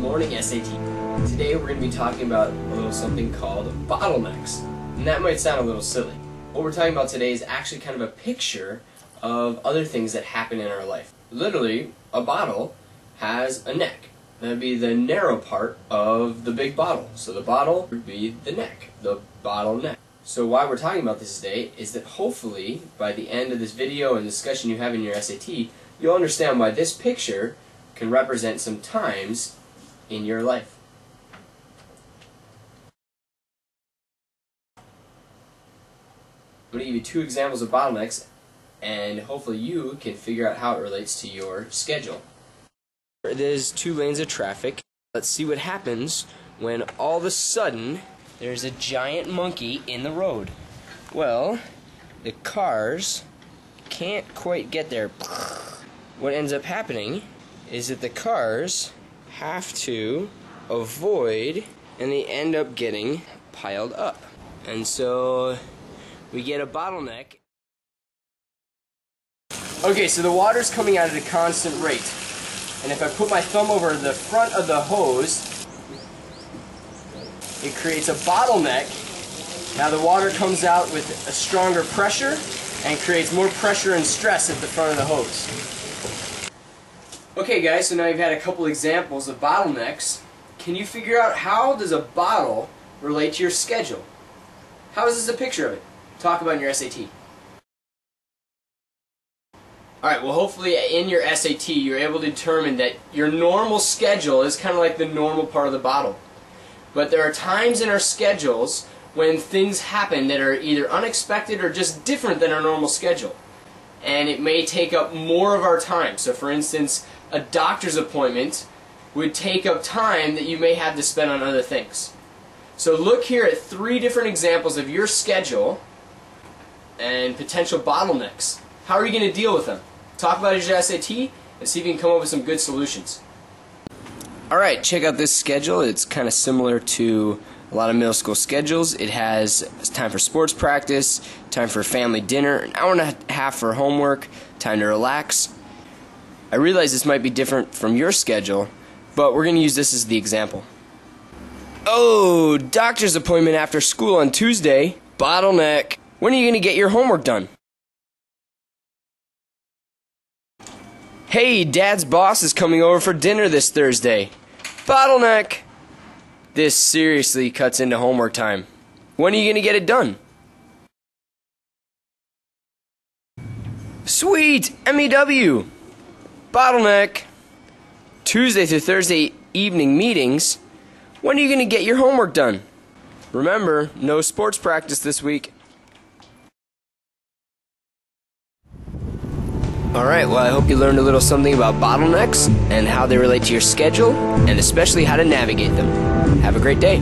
morning, SAT. Today we're going to be talking about a little something called bottlenecks. And that might sound a little silly. What we're talking about today is actually kind of a picture of other things that happen in our life. Literally, a bottle has a neck. That would be the narrow part of the big bottle. So the bottle would be the neck, the bottleneck. So why we're talking about this today is that hopefully by the end of this video and discussion you have in your SAT, you'll understand why this picture can represent some times in your life. I'm going to give you two examples of bottlenecks, and hopefully you can figure out how it relates to your schedule. There's 2 lanes of traffic. Let's see what happens when all of a sudden there's a giant monkey in the road. Well, the cars can't quite get there. What ends up happening is that the cars have to avoid, and they end up getting piled up. And so we get a bottleneck. Okay, so the water's coming out at a constant rate. And if I put my thumb over the front of the hose, it creates a bottleneck. Now the water comes out with a stronger pressure and creates more pressure and stress at the front of the hose. Okay guys, so now you've had a couple examples of bottlenecks. Can you figure out how does a bottle relate to your schedule? How is this a picture of it? Talk about in your SAT. Alright, well hopefully in your SAT you're able to determine that your normal schedule is kind of like the normal part of the bottle. But there are times in our schedules when things happen that are either unexpected or just different than our normal schedule. And it may take up more of our time. So for instance, a doctor's appointment would take up time that you may have to spend on other things. So look here at 3 different examples of your schedule and potential bottlenecks. How are you going to deal with them? Talk about it in your SAT and see if you can come up with some good solutions. Alright, check out this schedule. It's kind of similar to a lot of middle school schedules. It has time for sports practice, time for family dinner, an hour and a half for homework, time to relax. I realize this might be different from your schedule, but we're going to use this as the example. Oh, doctor's appointment after school on Tuesday. Bottleneck. When are you going to get your homework done? Hey, Dad's boss is coming over for dinner this Thursday. Bottleneck. This seriously cuts into homework time. When are you going to get it done? Sweet! MEW! Bottleneck. Tuesday through Thursday evening meetings. When are you going to get your homework done? Remember, no sports practice this week. Alright, well I hope you learned a little something about bottlenecks and how they relate to your schedule, and especially how to navigate them. Have a great day.